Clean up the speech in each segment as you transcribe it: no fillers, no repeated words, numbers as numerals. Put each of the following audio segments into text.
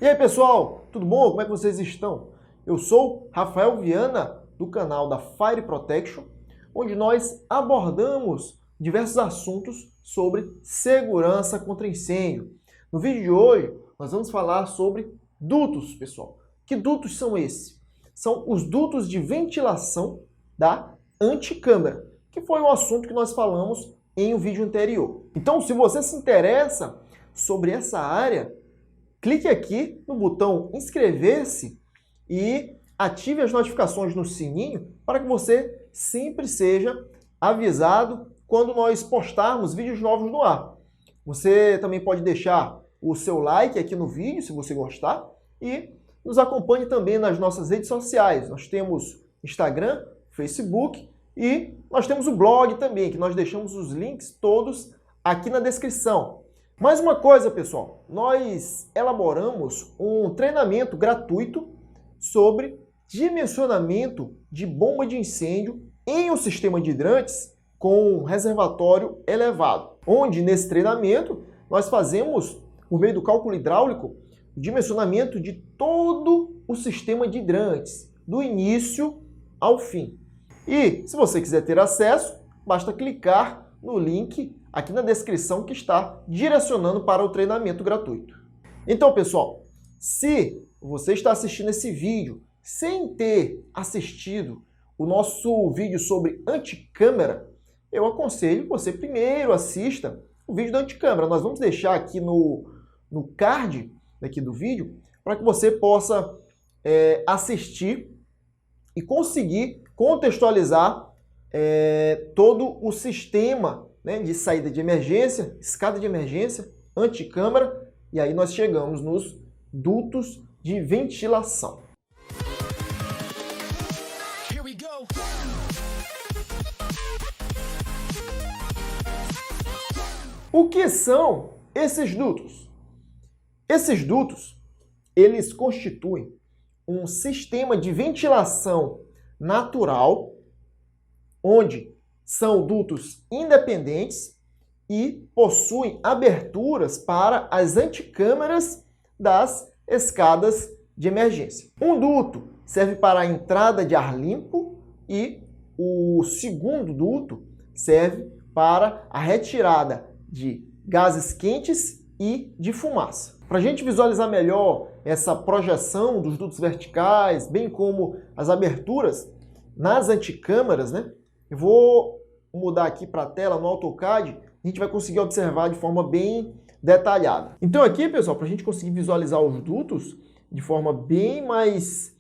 E aí pessoal, tudo bom? Como é que vocês estão? Eu sou Rafael Viana, do canal da Fire Protection, onde nós abordamos diversos assuntos sobre segurança contra incêndio. No vídeo de hoje, nós vamos falar sobre dutos, pessoal. Que dutos são esses? São os dutos de ventilação da anticâmara, que foi um assunto que nós falamos em um vídeo anterior. Então, se você se interessa sobre essa área, clique aqui no botão inscrever-se e ative as notificações no sininho para que você sempre seja avisado quando nós postarmos vídeos novos no ar. Você também pode deixar o seu like aqui no vídeo, se você gostar, e nos acompanhe também nas nossas redes sociais. Nós temos Instagram, Facebook e nós temos o blog também, que nós deixamos os links todos aqui na descrição. Mais uma coisa, pessoal, nós elaboramos um treinamento gratuito sobre dimensionamento de bomba de incêndio em um sistema de hidrantes com reservatório elevado, onde nesse treinamento nós fazemos, por meio do cálculo hidráulico, o dimensionamento de todo o sistema de hidrantes, do início ao fim. E se você quiser ter acesso, basta clicar no link aqui na descrição que está direcionando para o treinamento gratuito. Então, pessoal, se você está assistindo esse vídeo sem ter assistido o nosso vídeo sobre anticâmara, eu aconselho que você primeiro assista o vídeo da anticâmara. Nós vamos deixar aqui no card aqui do vídeo para que você possa assistir e conseguir contextualizar todo o sistema, né, de saída de emergência, escada de emergência, anticâmara, e aí nós chegamos nos dutos de ventilação. O que são esses dutos? Esses dutos, eles constituem um sistema de ventilação natural, onde são dutos independentes e possuem aberturas para as anticâmaras das escadas de emergência. Um duto serve para a entrada de ar limpo e o segundo duto serve para a retirada de gases quentes e de fumaça. Para a gente visualizar melhor essa projeção dos dutos verticais, bem como as aberturas nas anticâmaras, né? Eu vou mudar aqui para a tela no AutoCAD, a gente vai conseguir observar de forma bem detalhada. Então aqui, pessoal, para a gente conseguir visualizar os dutos de forma bem mais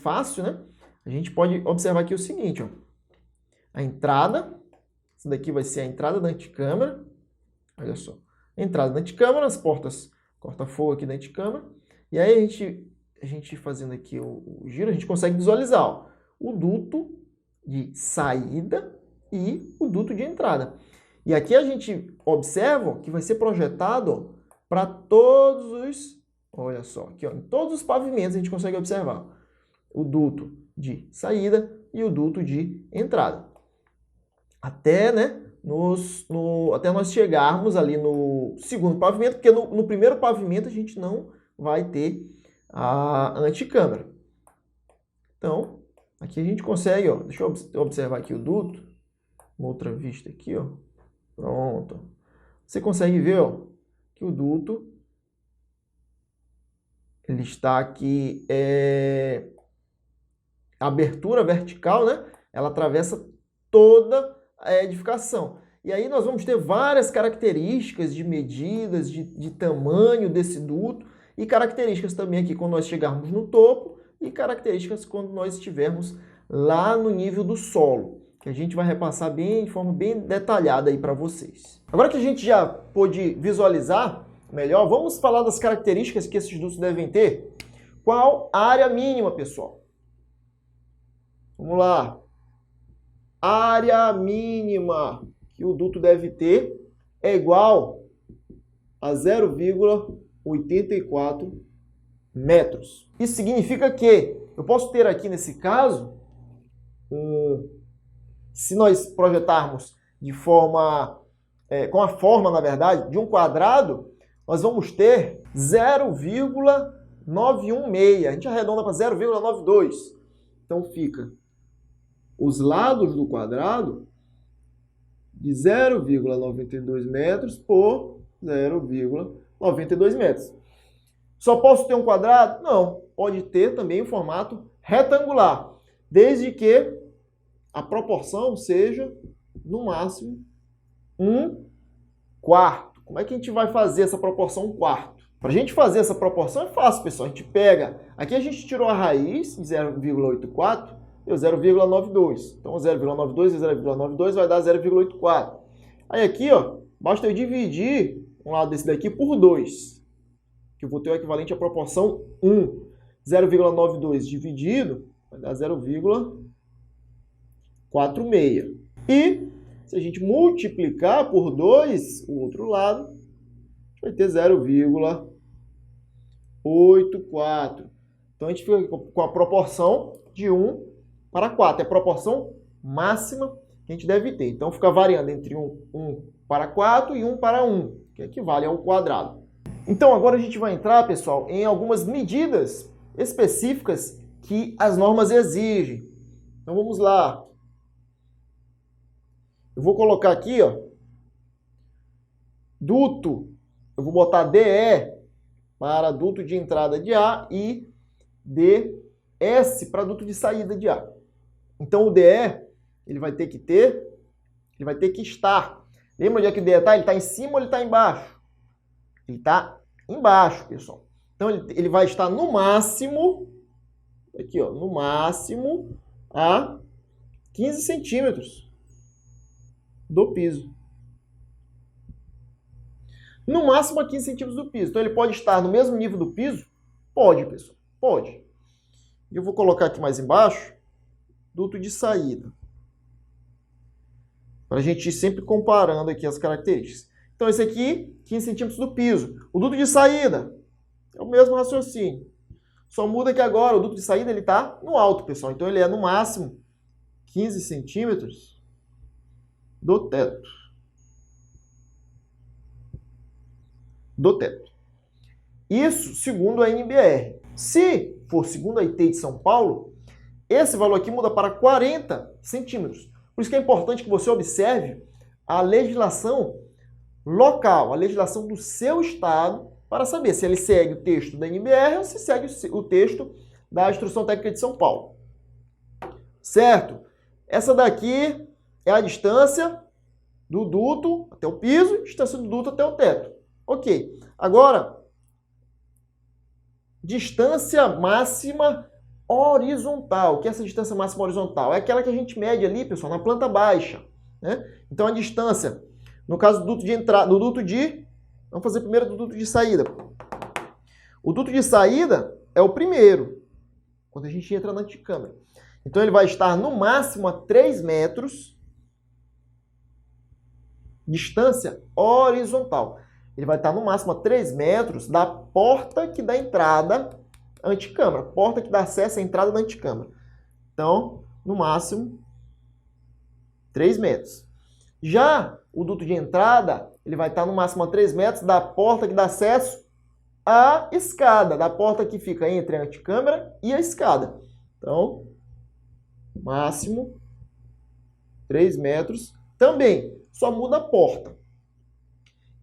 fácil, né? A gente pode observar aqui o seguinte, ó. A entrada, essa daqui vai ser a entrada da anticâmara, olha só. A entrada da anticâmara, as portas corta-fogo aqui da anticâmara, e aí a gente fazendo aqui o giro, a gente consegue visualizar, ó, o duto de saída e o duto de entrada. E aqui a gente observa que vai ser projetado para todos os, olha só, aqui ó, em todos os pavimentos a gente consegue observar o duto de saída e o duto de entrada. Até, né, até nós chegarmos ali no segundo pavimento, porque no primeiro pavimento a gente não vai ter a anticâmara. Então, aqui a gente consegue, ó, deixa eu observar aqui o duto, uma outra vista aqui, ó, pronto. Você consegue ver, ó, que o duto, ele está aqui, a abertura vertical, né, ela atravessa toda a edificação. E aí nós vamos ter várias características de medidas, de tamanho desse duto, e características também aqui quando nós chegarmos no topo, e características quando nós estivermos lá no nível do solo, que a gente vai repassar de forma bem detalhada aí para vocês. Agora que a gente já pôde visualizar melhor, vamos falar das características que esses dutos devem ter. Qual a área mínima, pessoal? Vamos lá. Área mínima que o duto deve ter é igual a 0,84 metros. Isso significa que eu posso ter aqui nesse caso, se nós projetarmos de forma, com a forma, na verdade, de um quadrado, nós vamos ter 0,916. A gente arredonda para 0,92. Então fica os lados do quadrado de 0,92 metros por 0,92 metros. Só posso ter um quadrado? Não. Pode ter também o formato retangular, desde que a proporção seja, no máximo, 1/4. Como é que a gente vai fazer essa proporção 1/4? Para a gente fazer essa proporção é fácil, pessoal. A gente pega... Aqui a gente tirou a raiz de 0,84, deu 0,92. Então, 0,92 e 0,92 vai dar 0,84. Aí aqui, ó, basta eu dividir um lado desse daqui por 2, que eu vou ter o equivalente à proporção 1. 0,92 dividido vai dar 0,46. E se a gente multiplicar por 2 o outro lado, a gente vai ter 0,84. Então a gente fica com a proporção de 1/4. É a proporção máxima que a gente deve ter. Então fica variando entre 1/4 e 1/1, que equivale ao quadrado. Então agora a gente vai entrar, pessoal, em algumas medidas específicas que as normas exigem. Então vamos lá. Eu vou colocar aqui, ó, duto. Eu vou botar DE para duto de entrada de ar e DS para duto de saída de ar. Então o DE, ele vai ter que estar. Lembra onde é que o DE está? Ele está em cima ou ele está embaixo? Ele está embaixo, pessoal. Então ele vai estar no máximo, aqui ó, no máximo a 15 centímetros do piso. No máximo a 15 centímetros do piso. Então ele pode estar no mesmo nível do piso? Pode, pessoal, pode. E eu vou colocar aqui mais embaixo, duto de saída. Para a gente ir sempre comparando aqui as características. Então esse aqui, 15 centímetros do piso. O duto de saída é o mesmo raciocínio. Só muda que agora o duto de saída ele está no alto, pessoal. Então ele é no máximo 15 centímetros do teto. Isso segundo a NBR. Se for segundo a IT de São Paulo, esse valor aqui muda para 40 centímetros. Por isso que é importante que você observe a legislação local, a legislação do seu estado, para saber se ele segue o texto da NBR ou se segue o texto da Instrução Técnica de São Paulo. Certo? Essa daqui é a distância do duto até o piso, distância do duto até o teto. Ok. Agora, distância máxima horizontal. O que é essa distância máxima horizontal? É aquela que a gente mede ali, pessoal, na planta baixa, né? Então a distância, no caso do duto de entrada, vamos fazer primeiro do duto de saída. O duto de saída é o primeiro, quando a gente entra na anticâmara. Então ele vai estar no máximo a 3 metros, distância horizontal. Ele vai estar no máximo a 3 metros da porta que dá entrada à anticâmara, porta que dá acesso à entrada da anticâmara. Então, no máximo, 3 metros. Já o duto de entrada, ele vai estar no máximo a 3 metros da porta que dá acesso à escada, da porta que fica entre a anticâmara e a escada. Então, máximo 3 metros. Também, só muda a porta.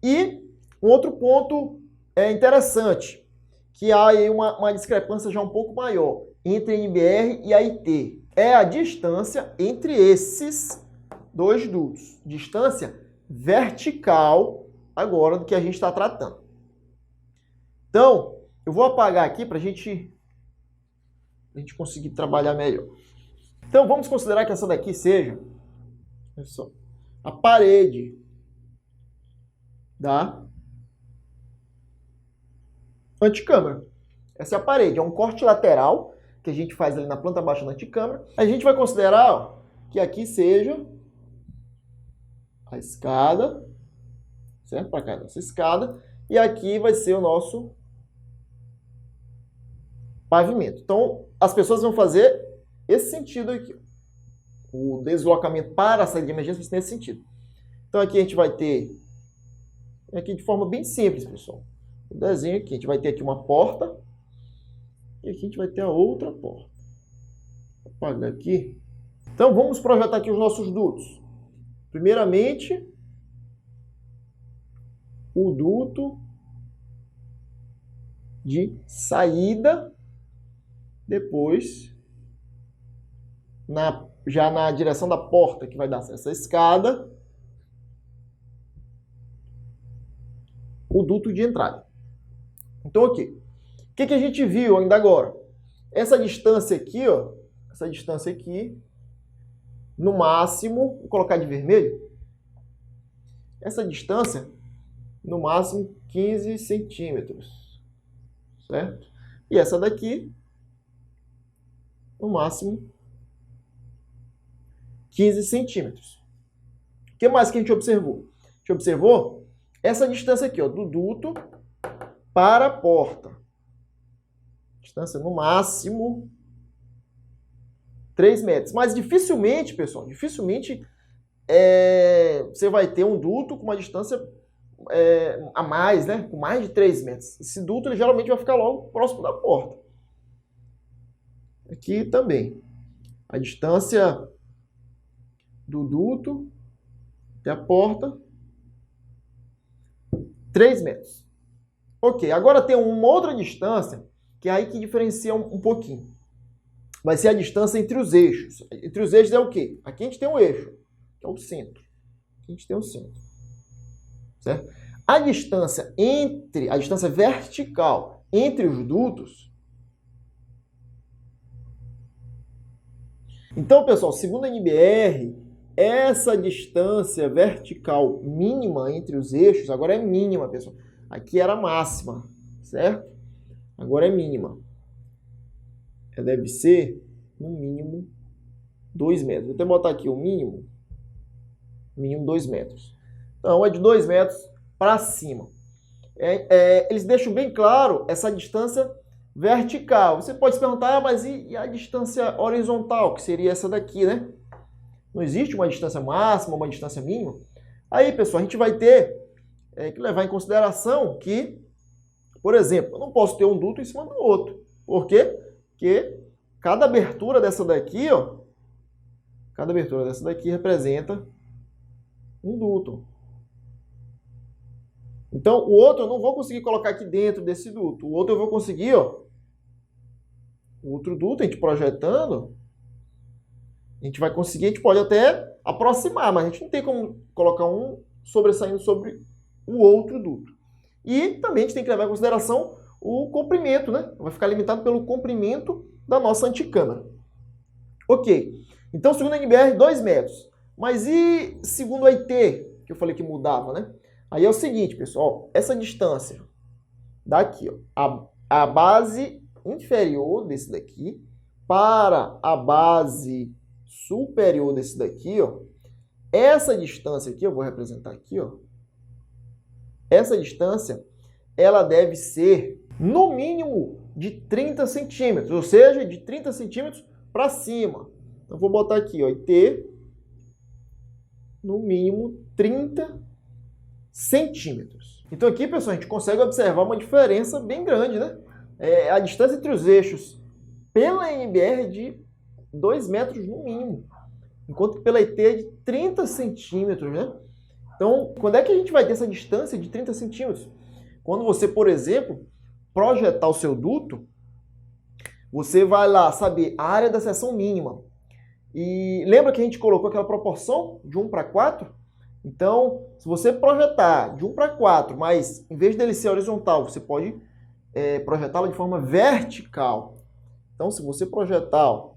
E um outro ponto interessante, que há aí uma discrepância já um pouco maior entre a NBR e a IT. É a distância entre esses dois dutos. Distância vertical, agora, do que a gente está tratando. Então, eu vou apagar aqui para a gente conseguir trabalhar melhor. Então, vamos considerar que essa daqui seja, olha só, a parede da anticâmara. Essa é a parede, é um corte lateral que a gente faz ali na planta baixa da anticâmara. A gente vai considerar, ó, que aqui seja a escada, certo? Para cá, nossa escada. E aqui vai ser o nosso pavimento. Então, as pessoas vão fazer esse sentido aqui. O deslocamento para a saída de emergência vai ser nesse sentido. Então, aqui a gente vai ter Aqui de forma bem simples, pessoal. O desenho aqui, a gente vai ter aqui uma porta e aqui a gente vai ter a outra porta. Vou apagar aqui. Então vamos projetar aqui os nossos dutos. Primeiramente, o duto de saída, depois já na direção da porta que vai dar acesso à escada, o duto de entrada. Então aqui, o que a gente viu ainda agora? Essa distância aqui, ó, essa distância aqui, no máximo, vou colocar de vermelho, essa distância, no máximo 15 centímetros, certo? E essa daqui, no máximo 15 centímetros. O que mais que a gente observou? A gente observou essa distância aqui, ó, do duto para a porta. Distância no máximo 3 metros. Mas dificilmente, pessoal, você vai ter um duto com uma distância a mais, né? Com mais de 3 metros. Esse duto ele geralmente vai ficar logo próximo da porta. Aqui também. A distância do duto até a porta, 3 metros. Ok, agora tem uma outra distância, que é aí que diferencia um pouquinho. Vai ser a distância entre os eixos. Entre os eixos é o quê? Aqui a gente tem um eixo, que é o centro. Aqui a gente tem o centro. Certo? A distância vertical entre os dutos. Então, pessoal, segundo a NBR, essa distância vertical mínima entre os eixos agora é mínima, pessoal. Aqui era máxima, certo? Agora é mínima. Ela deve ser, no mínimo, 2 metros. Vou até botar aqui o mínimo. Mínimo 2 metros. Então, é de 2 metros para cima. Eles deixam bem claro essa distância vertical. Você pode se perguntar, mas e a distância horizontal, que seria essa daqui, né? Não existe uma distância máxima, uma distância mínima. Aí, pessoal, a gente vai ter que levar em consideração que, por exemplo, eu não posso ter um duto em cima do outro. Por quê? Porque cada abertura dessa daqui, ó, cada abertura dessa daqui representa um duto. Então, o outro eu não vou conseguir colocar aqui dentro desse duto. O outro eu vou conseguir, ó, o outro duto, a gente projetando, a gente vai conseguir, a gente pode até aproximar, mas a gente não tem como colocar um sobressaindo sobre o outro duto. E também a gente tem que levar em consideração o comprimento, né? Vai ficar limitado pelo comprimento da nossa anticâmara. Ok. Então, segundo a NBR, 2 metros. Mas e segundo a IT, que eu falei que mudava, né? Aí é o seguinte, pessoal. Essa distância daqui, ó, a base inferior desse daqui para a base superior desse daqui, ó. Essa distância aqui, eu vou representar aqui, ó. Essa distância, ela deve ser, no mínimo, de 30 centímetros. Ou seja, de 30 centímetros para cima. Então, vou botar aqui, ó, IT, no mínimo, 30 centímetros. Então, aqui, pessoal, a gente consegue observar uma diferença bem grande, né? A distância entre os eixos pela NBR é de 2 metros no mínimo. Enquanto que pela IT é de 30 centímetros, né? Então, quando é que a gente vai ter essa distância de 30 centímetros? Quando você, por exemplo, projetar o seu duto, você vai lá saber a área da seção mínima. E lembra que a gente colocou aquela proporção de 1 para 4? Então, se você projetar de 1 para 4, mas em vez dele ser horizontal, você pode projetá-lo de forma vertical. Então, se você projetar, ó,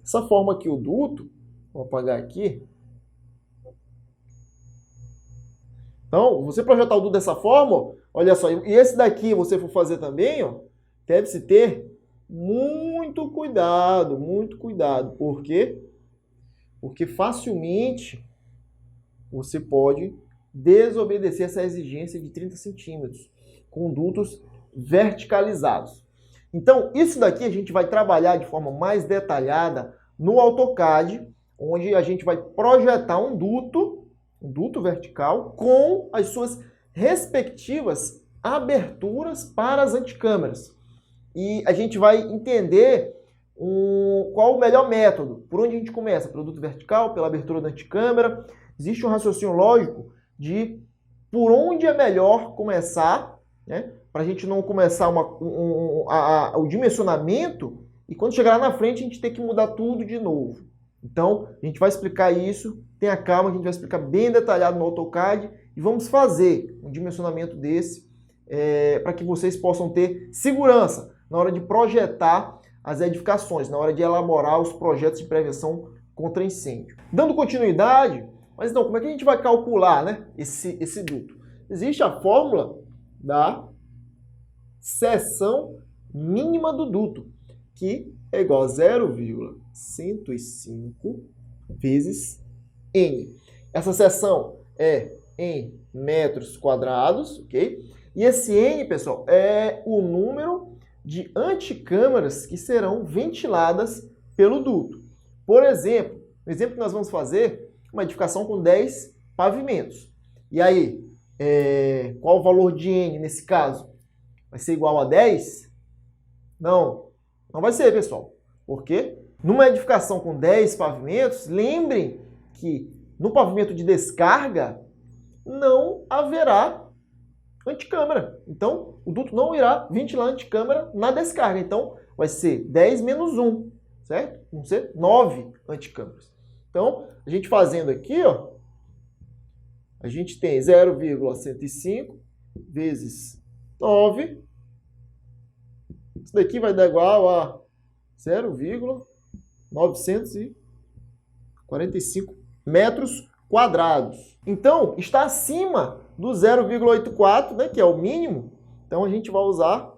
essa forma aqui, o duto, vou apagar aqui. Então, você projetar o duto dessa forma, ó, olha só, e esse daqui você for fazer também, ó, deve-se ter muito cuidado, muito cuidado. Por quê? Porque facilmente você pode desobedecer essa exigência de 30 centímetros com dutos verticalizados. Então, isso daqui a gente vai trabalhar de forma mais detalhada no AutoCAD, onde a gente vai projetar um duto um duto vertical com as suas respectivas aberturas para as anticâmaras. E a gente vai entender qual o melhor método. Por onde a gente começa? Pelo duto vertical, pela abertura da anticâmara. Existe um raciocínio lógico de por onde é melhor começar, né? Para a gente não começar o dimensionamento e quando chegar lá na frente a gente ter que mudar tudo de novo. Então, a gente vai explicar isso, tenha calma, a gente vai explicar bem detalhado no AutoCAD e vamos fazer um dimensionamento desse para que vocês possam ter segurança na hora de projetar as edificações, na hora de elaborar os projetos de prevenção contra incêndio. Dando continuidade, mas então, como é que a gente vai calcular, né, esse duto? Existe a fórmula da seção mínima do duto, que é igual a 0,105 vezes N. Essa seção é em metros quadrados, ok? E esse N, pessoal, é o número de anticâmaras que serão ventiladas pelo duto. Por exemplo, no exemplo que nós vamos fazer, uma edificação com 10 pavimentos. E aí, qual o valor de N nesse caso? Vai ser igual a 10? Não, não vai ser, pessoal. Por quê? Numa edificação com 10 pavimentos, lembrem que no pavimento de descarga não haverá anticâmara. Então, o duto não irá ventilar a anticâmara na descarga. Então, vai ser 10 menos 1, certo? Vão ser 9 anticâmaras. Então, a gente fazendo aqui, ó, a gente tem 0,105 vezes 9. Isso daqui vai dar igual a 0,945 metros quadrados. Então, está acima do 0,84, né, que é o mínimo. Então, a gente vai usar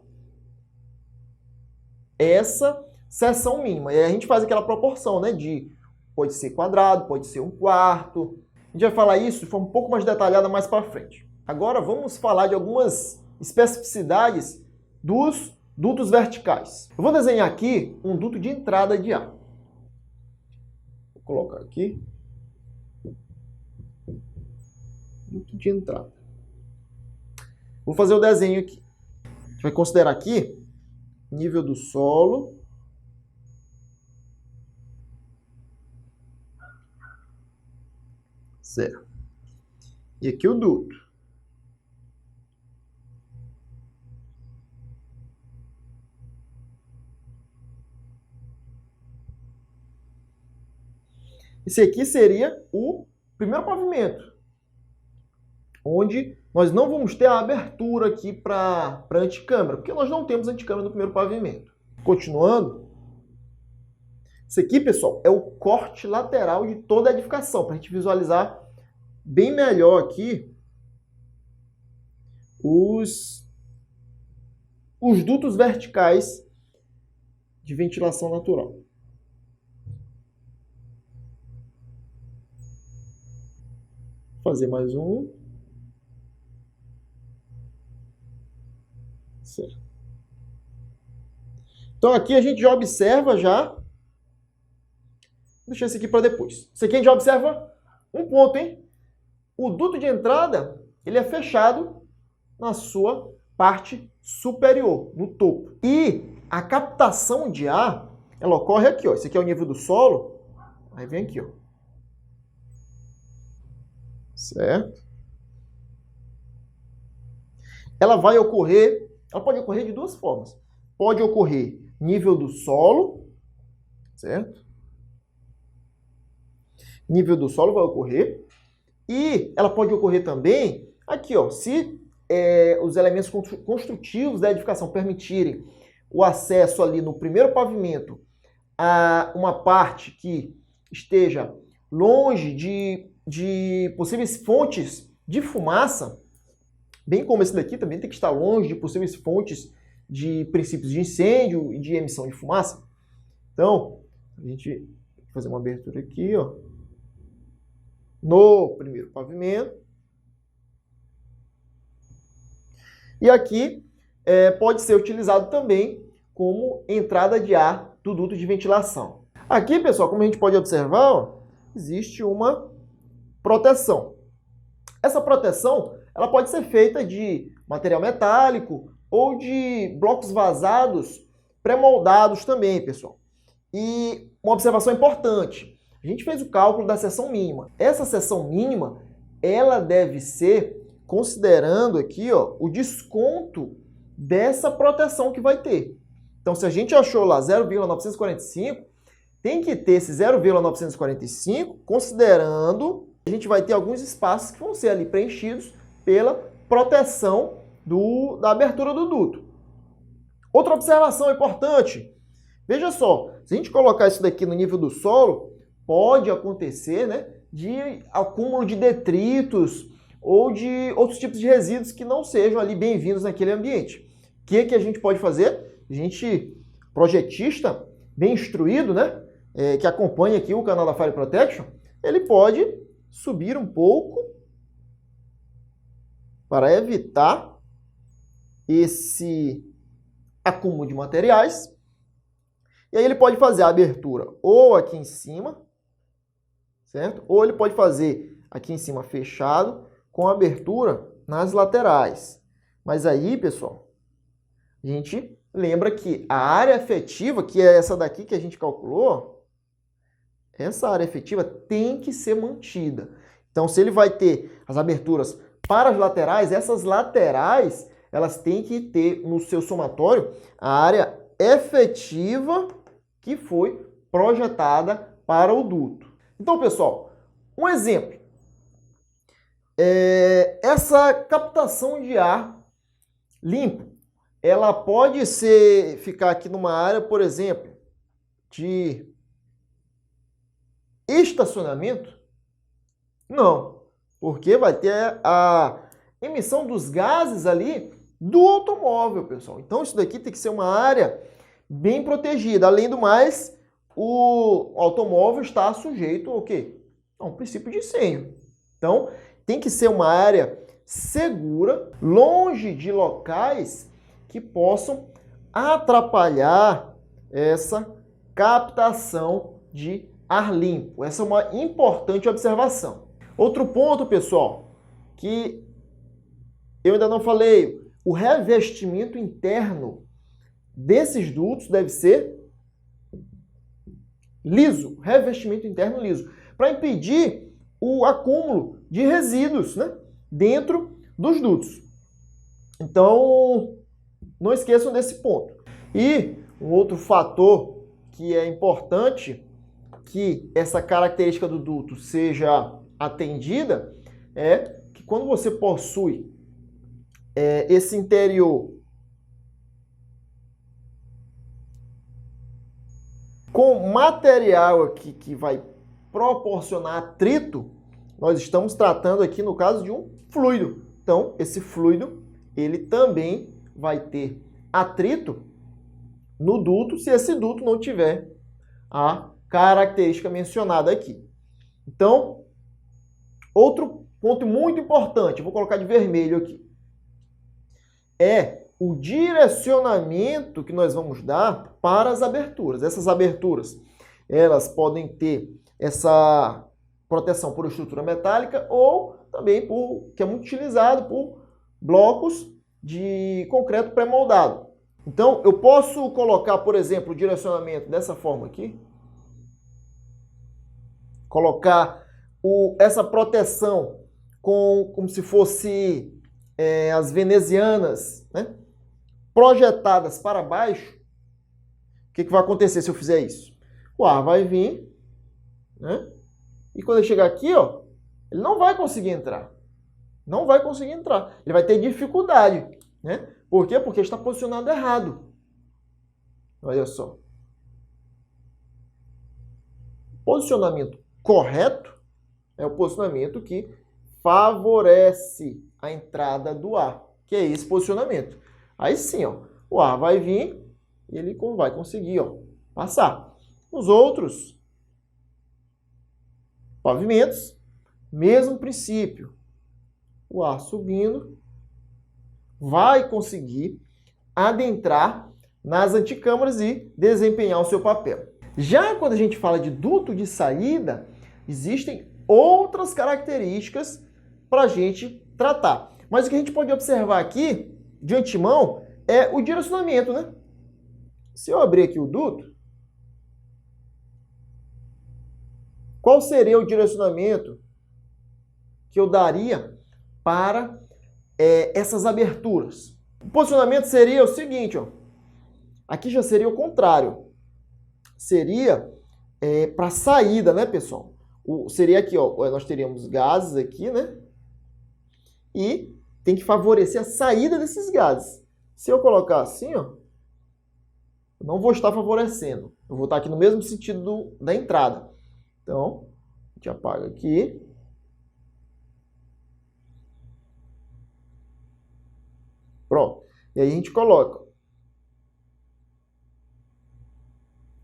essa seção mínima. E aí a gente faz aquela proporção, né, de pode ser quadrado, pode ser 1/4. A gente vai falar isso de forma um pouco mais detalhada mais para frente. Agora, vamos falar de algumas especificidades dos dutos verticais. Eu vou desenhar aqui um duto de entrada de ar. Vou colocar aqui. Duto de entrada. Vou fazer o desenho aqui. A gente vai considerar aqui nível do solo. Certo. E aqui o duto. Esse aqui seria o primeiro pavimento, onde nós não vamos ter a abertura aqui para anticâmara, porque nós não temos anticâmara no primeiro pavimento. Continuando, esse aqui, pessoal, é o corte lateral de toda a edificação, para a gente visualizar bem melhor aqui os dutos verticais de ventilação natural. Vou fazer mais um. Certo. Então aqui a gente já observa já. Vou deixar esse aqui para depois. Isso aqui a gente já observa um ponto, hein? O duto de entrada, ele é fechado na sua parte superior, no topo. E a captação de ar, ela ocorre aqui, ó. Esse aqui é o nível do solo. Aí vem aqui, ó. Certo? Ela pode ocorrer de duas formas. Pode ocorrer nível do solo, certo? Nível do solo vai ocorrer. E ela pode ocorrer também aqui, ó, se os elementos construtivos da edificação permitirem o acesso ali no primeiro pavimento a uma parte que esteja longe de possíveis fontes de fumaça, bem como esse daqui também tem que estar longe de possíveis fontes de princípios de incêndio e de emissão de fumaça. Então, a gente vai fazer uma abertura aqui, ó, no primeiro pavimento. E aqui pode ser utilizado também como entrada de ar do duto de ventilação. Aqui, pessoal, como a gente pode observar, ó, existe uma proteção. Essa proteção ela pode ser feita de material metálico ou de blocos vazados pré-moldados também, pessoal. E uma observação importante, a gente fez o cálculo da seção mínima. Essa seção mínima, ela deve ser considerando aqui o desconto dessa proteção que vai ter. Então, se a gente achou lá 0,945, tem que ter esse 0,945 considerando que a gente vai ter alguns espaços que vão ser ali preenchidos pela proteção da abertura do duto. Outra observação importante, veja só, se a gente colocar isso daqui no nível do solo, pode acontecer, né, de acúmulo de detritos ou de outros tipos de resíduos que não sejam ali bem-vindos naquele ambiente. O que a gente pode fazer? A gente, projetista, bem instruído, né, que acompanha aqui o canal da Fire Protection, ele pode subir um pouco para evitar esse acúmulo de materiais. E aí ele pode fazer a abertura ou aqui em cima, certo? Ou ele pode fazer aqui em cima fechado, com abertura nas laterais. Mas aí, pessoal, a gente lembra que a área efetiva, que é essa daqui que a gente calculou, essa área efetiva tem que ser mantida. Então, se ele vai ter as aberturas para as laterais, essas laterais, elas têm que ter no seu somatório a área efetiva que foi projetada para o duto. Então, pessoal, um exemplo. Essa captação de ar limpo, ela pode ficar aqui numa área, por exemplo, de estacionamento? Não, porque vai ter a emissão dos gases ali do automóvel, pessoal. Então isso daqui tem que ser uma área bem protegida. Além do mais, o automóvel está sujeito ao quê? A um princípio de incêndio. Então tem que ser uma área segura, longe de locais que possam atrapalhar essa captação de ar limpo. Essa é uma importante observação. Outro ponto, pessoal, que eu ainda não falei, o revestimento interno desses dutos deve ser liso, revestimento interno liso, para impedir o acúmulo de resíduos, né, dentro dos dutos. Então, não esqueçam desse ponto. E um outro fator que é importante que essa característica do duto seja atendida é que quando você possui esse interior com material aqui que vai proporcionar atrito, nós estamos tratando aqui no caso de um fluido. Então, esse fluido, ele também vai ter atrito no duto se esse duto não tiver a característica mencionada aqui. Então, outro ponto muito importante, vou colocar de vermelho aqui, é o direcionamento que nós vamos dar para as aberturas. Essas aberturas, elas podem ter essa proteção por estrutura metálica ou também que é muito utilizado por blocos de concreto pré-moldado. Então, eu posso colocar, por exemplo, o direcionamento dessa forma aqui, colocar essa proteção como se fosse as venezianas, né, projetadas para baixo. O que vai acontecer se eu fizer isso? O ar vai vir, né, e quando ele chegar aqui, ele não vai conseguir entrar. Não vai conseguir entrar. Ele vai ter dificuldade, né? Por quê? Porque está posicionado errado. Olha só. Posicionamento correto é o posicionamento que favorece a entrada do ar, que é esse posicionamento. Aí sim, o ar vai vir e ele vai conseguir passar. Os outros pavimentos, mesmo princípio. O ar subindo vai conseguir adentrar nas anticâmaras e desempenhar o seu papel. Já quando a gente fala de duto de saída, existem outras características para a gente tratar. Mas o que a gente pode observar aqui, de antemão, é o direcionamento, né? Se eu abrir aqui o duto, qual seria o direcionamento que eu daria para essas aberturas? O posicionamento seria o seguinte, ó. Aqui já seria o contrário. Seria para saída, né, pessoal? Seria aqui, ó, nós teríamos gases aqui, né? E tem que favorecer a saída desses gases. Se eu colocar assim, ó, eu não vou estar favorecendo. Eu vou estar aqui no mesmo sentido da entrada. Então, a gente apaga aqui. Pronto. E aí a gente coloca.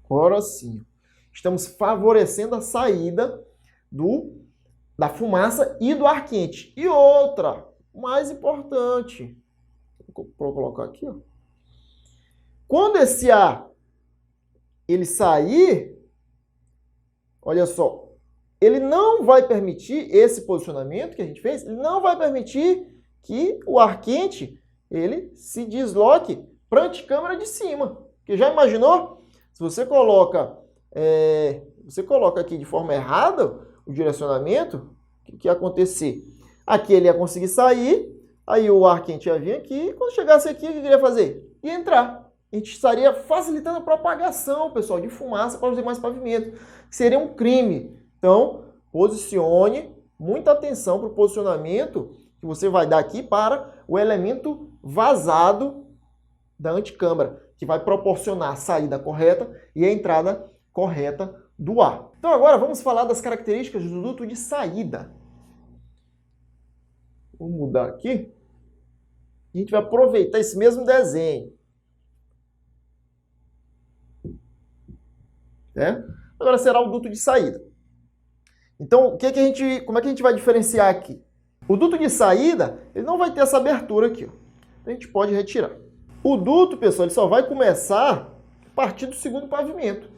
Agora sim. Estamos favorecendo a saída da fumaça e do ar quente. E outra, mais importante. Vou colocar aqui, ó. Quando esse ar ele sair, olha só, ele não vai permitir esse posicionamento que a gente fez, ele não vai permitir que o ar quente ele se desloque para a anticâmara de cima. Porque já imaginou? Se você coloca aqui de forma errada o direcionamento, o que ia acontecer? Aqui ele ia conseguir sair, aí o ar quente ia vir aqui, e quando chegasse aqui, o que ele ia fazer? Ia entrar. A gente estaria facilitando a propagação, pessoal, de fumaça para os demais pavimentos. Seria um crime. Então, posicione, muita atenção para o posicionamento que você vai dar aqui para o elemento vazado da anticâmara, que vai proporcionar a saída correta e a entrada correta do ar. Então agora vamos falar das características do duto de saída. Vou mudar aqui. A gente vai aproveitar esse mesmo desenho. Agora será o duto de saída. Então, como é que a gente vai diferenciar aqui? O duto de saída, ele não vai ter essa abertura aqui, ó. A gente pode retirar. O duto, pessoal, ele só vai começar a partir do segundo pavimento.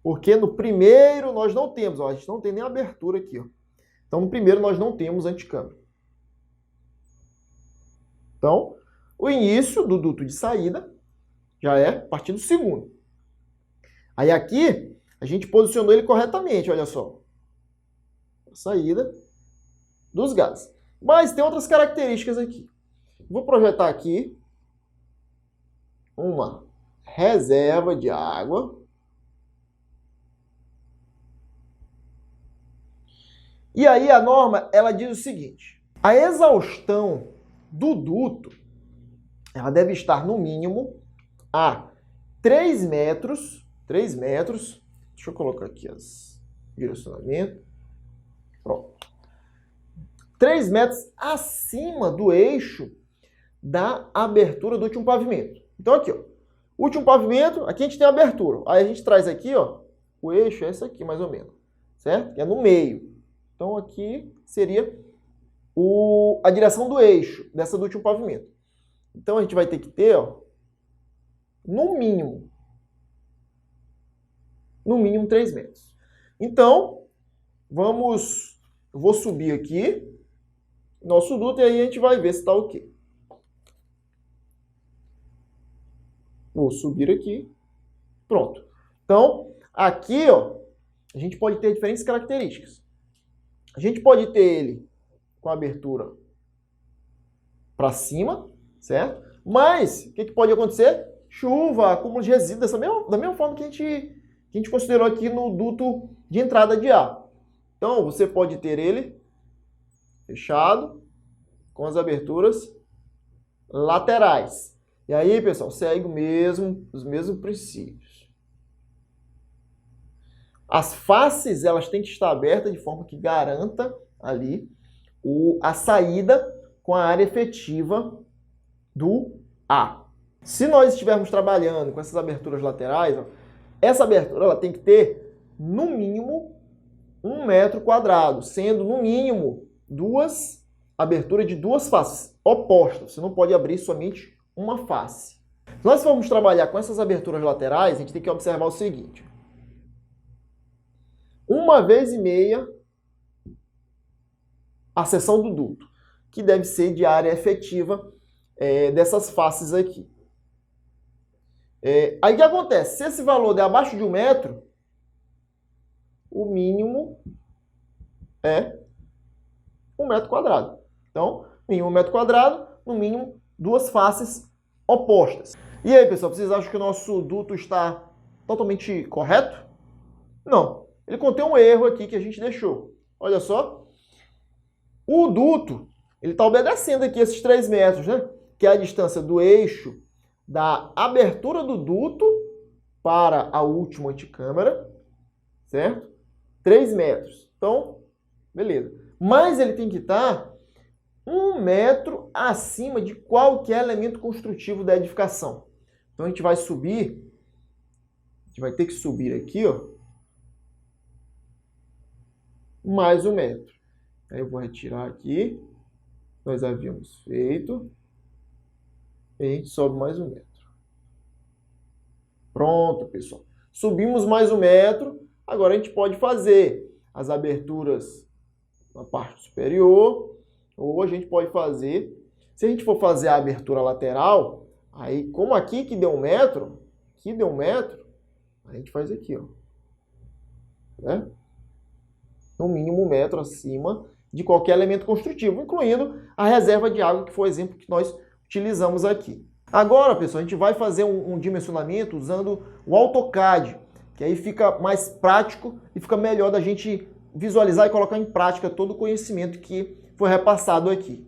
Porque no primeiro nós não temos, ó, a gente não tem nem abertura aqui, ó. Então, no primeiro nós não temos anticâmara. Então, o início do duto de saída já é a partir do segundo. Aí aqui, a gente posicionou ele corretamente, olha só. A saída dos gases. Mas tem outras características aqui. Vou projetar aqui uma reserva de água. E aí a norma, ela diz o seguinte: a exaustão do duto, ela deve estar no mínimo a 3 metros. Deixa eu colocar aqui os direcionamentos. Pronto. 3 metros acima do eixo da abertura do último pavimento. Então aqui, ó, último pavimento, aqui a gente tem a abertura. Aí a gente traz aqui, ó, o eixo é esse aqui mais ou menos, certo? Que é no meio. Então aqui seria a direção do eixo dessa do último pavimento. Então a gente vai ter que ter, ó, no mínimo 3 metros. Então, vou subir aqui nosso duto e aí a gente vai ver se está ok. Vou subir aqui. Pronto. Então, aqui, ó, a gente pode ter diferentes características. A gente pode ter ele com a abertura para cima, certo? Mas, o que pode acontecer? Chuva, acúmulo de resíduos, da mesma forma que a gente considerou aqui no duto de entrada de ar. Então, você pode ter ele fechado, com as aberturas laterais. E aí, pessoal, segue os mesmos princípios. As faces, elas têm que estar abertas de forma que garanta ali a saída com a área efetiva do ar. Se nós estivermos trabalhando com essas aberturas laterais, ó, essa abertura ela tem que ter, no mínimo, 1 metro quadrado, sendo, no mínimo, aberturas de 2 faces opostas. Você não pode abrir somente uma face. Se nós formos trabalhar com essas aberturas laterais, a gente tem que observar o seguinte. 1,5 vezes a seção do duto, que deve ser de área efetiva dessas faces aqui. Aí o que acontece? Se esse valor der abaixo de 1 metro, o mínimo é 1 metro quadrado. Então, mínimo 1 metro quadrado, no mínimo 2 faces opostas. E aí, pessoal, vocês acham que o nosso duto está totalmente correto? Não. Ele contém um erro aqui que a gente deixou. Olha só. O duto, ele está obedecendo aqui esses 3 metros, né? Que é a distância do eixo da abertura do duto para a última anticâmara, certo? 3 metros. Então, beleza. Mas ele tem que estar 1 metro acima de qualquer elemento construtivo da edificação. Então a gente vai subir, a gente vai ter que subir aqui, ó, mais 1 metro. Aí eu vou retirar aqui, nós havíamos feito, e a gente sobe mais 1 metro. Pronto, pessoal. Subimos mais 1 metro, agora a gente pode fazer as aberturas na parte superior, ou a gente pode fazer, se a gente for fazer a abertura lateral, aí como aqui que deu 1 metro, aqui deu 1 metro, a gente faz aqui, ó. Né? No mínimo 1 metro acima de qualquer elemento construtivo, incluindo a reserva de água, que foi o exemplo que nós utilizamos aqui. Agora, pessoal, a gente vai fazer um dimensionamento usando o AutoCAD, que aí fica mais prático e fica melhor da gente visualizar e colocar em prática todo o conhecimento que foi repassado aqui.